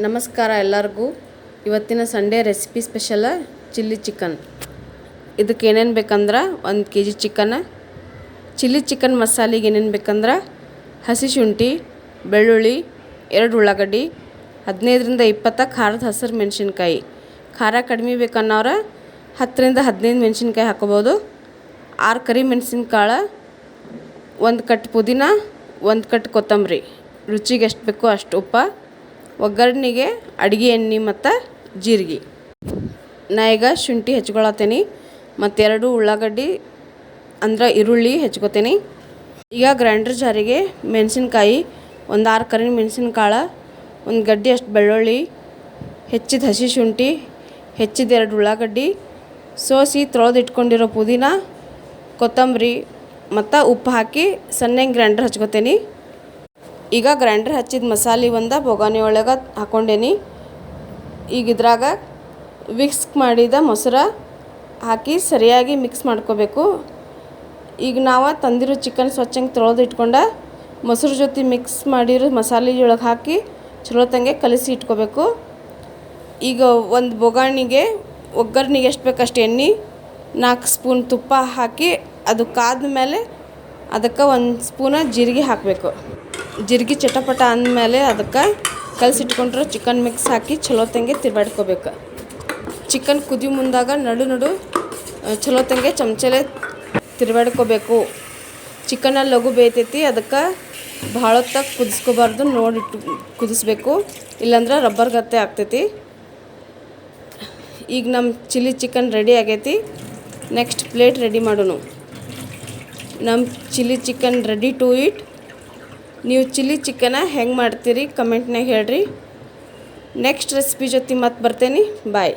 ನಮಸ್ಕಾರ ಎಲ್ಲರಿಗೂ. ಇವತ್ತಿನ Sunday recipe special chilli chicken. ಇದಕ್ಕೆ ಏನೇನು ಬೇಕಂದ್ರೆ 1 kg ಚಿಕನ್. ಚಿಲ್ಲಿ ಚಿಕನ್ ಮಸಾಲೆಗೆ ಏನೇನು ಬೇಕಂದ್ರೆ ಹಸಿ ಶುಂಠಿ, ಬೆಳ್ಳುಳ್ಳಿ, 2 ಉಳ್ಳಾಗಡ್ಡಿ, 15ರಿಂದ 20 ಖಾರದ ಹಸಿರು ಮೆಣಸಿನ್ಕಾಯಿ. ಖಾರ ಕಡಿಮೆ ಬೇಕನ್ನೋರು 10ರಿಂದ 15 ಮೆಣಸಿನ್ಕಾಯಿ ಹಾಕೋಬೋದು. 6 ಕರಿ ಮೆಣಸಿನ್ಕಾಳು, 1 ಕಟ್ ಪುದೀನ, 1 ಕಟ್ ಕೊತ್ತಂಬರಿ, ರುಚಿಗೆ ಎಷ್ಟು ಬೇಕೋ ಅಷ್ಟು ಉಪ್ಪು, ಒಗ್ಗರಣೆಗೆ ಅಡುಗೆ ಎಣ್ಣೆ ಮತ್ತು ಜೀರಿಗೆ. ನಾ ಈಗ ಶುಂಠಿ ಹೆಚ್ಕೊಳತ್ತೀನಿ ಮತ್ತು 2 ಉಳ್ಳಾಗಡ್ಡಿ ಅಂದ್ರೆ ಈರುಳ್ಳಿ ಹೆಚ್ಕೊತೀನಿ. ಈಗ ಗ್ರೈಂಡರ್ ಜಾರಿಗೆ ಮೆಣಸಿನ್ಕಾಯಿ, 6 ಕರಿ ಮೆಣಸಿನ್ಕಾಳು, 1 ಗಡ್ಡೆ ಅಷ್ಟು ಬೆಳ್ಳುಳ್ಳಿ, ಹೆಚ್ಚಿದ ಹಸಿ ಶುಂಠಿ, ಹೆಚ್ಚಿದ 2 ಉಳ್ಳಾಗಡ್ಡಿ, ಸೋಸಿ ತೊಳೆದಿಟ್ಕೊಂಡಿರೋ ಪುದೀನ, ಕೊತ್ತಂಬರಿ ಮತ್ತು ಉಪ್ಪು ಹಾಕಿ ಸಣ್ಣಗೆ ಗ್ರೈಂಡರ್ ಹಚ್ಕೊತೀನಿ. ಈಗ ಗ್ರೈಂಡರ್ ಹಚ್ಚಿದ ಮಸಾಲೆ ಒಂದು ಬೊಗಾನಿ ಒಳಗೆ ಹಾಕ್ಕೊಂಡೇನಿ. ಈಗ ಇದ್ರಾಗ ವಿಕ್ಸ್ ಮಾಡಿದ ಮೊಸರು ಹಾಕಿ ಸರಿಯಾಗಿ ಮಿಕ್ಸ್ ಮಾಡ್ಕೋಬೇಕು. ಈಗ ನಾವು ತಂದಿರೋ ಚಿಕನ್ ಸ್ವಚ್ಛಂಗೆ ತೊಳೆದು ಇಟ್ಕೊಂಡು ಮೊಸರು ಜೊತೆ ಮಿಕ್ಸ್ ಮಾಡಿರೋ ಮಸಾಲೆ ಒಳಗೆ ಹಾಕಿ ಚಲೋ ತಂಗೆ ಕಲಿಸಿ ಇಟ್ಕೋಬೇಕು. ಈಗ ಒಂದು ಬೊಗಾಣಿಗೆ ಒಗ್ಗರಣೆಗೆ ಎಷ್ಟು ಬೇಕಷ್ಟು ಎಣ್ಣೆ, 4 ಸ್ಪೂನ್ ತುಪ್ಪ ಹಾಕಿ ಅದು ಕಾದ ಮೇಲೆ ಅದಕ್ಕೆ 1 ಸ್ಪೂನ ಜೀರಿಗೆ ಹಾಕಬೇಕು. ಜೀರಿಗೆ ಚಟಪಟ ಅಂದಮೇಲೆ ಅದಕ್ಕೆ ಕಲಸಿಟ್ಕೊಂಡಿರೋ ಚಿಕನ್ ಮಿಕ್ಸ್ ಹಾಕಿ ಚಲೋ ತಂಗೆ ತಿರ್ಗಾಡ್ಕೋಬೇಕು. ಚಿಕನ್ ಕುದಿ ಮುಂದಾಗ ನಡು ಚಲೋ ತಂಗೆ ಚಮಚಲೆ ತಿರ್ಗಾಡ್ಕೋಬೇಕು. ಚಿಕನಲ್ಲಿ ಲಘು ಬೇಯ್ತೈತಿ, ಅದಕ್ಕೆ ಭಾಳ ಹೊತ್ತಾಗಿ ಕುದಿಸ್ಕೋಬಾರ್ದು, ನೋಡಿಟ್ಟು ಕುದಿಸ್ಬೇಕು, ಇಲ್ಲಾಂದ್ರೆ ರಬ್ಬರ್ ಗತ್ತೆ ಆಗ್ತೈತಿ. ಈಗ ನಮ್ಮ ಚಿಲ್ಲಿ ಚಿಕನ್ ರೆಡಿ ಆಗೈತಿ. ನೆಕ್ಸ್ಟ್ ಪ್ಲೇಟ್ ರೆಡಿ ಮಾಡೋಣ. ನಮ್ಮ chilli chicken ready to eat. ನೀವು ಚಿಲ್ಲಿ ಚಿಕನ ಹೆಂಗೆ ಮಾಡ್ತೀರಿ ಕಮೆಂಟ್ನಾಗ ಹೇಳ್ರಿ. ನೆಕ್ಸ್ಟ್ ರೆಸಿಪಿ ಜೊತೆ ಮತ್ತೆ ಬರ್ತೇನೆ. ಬಾಯ್.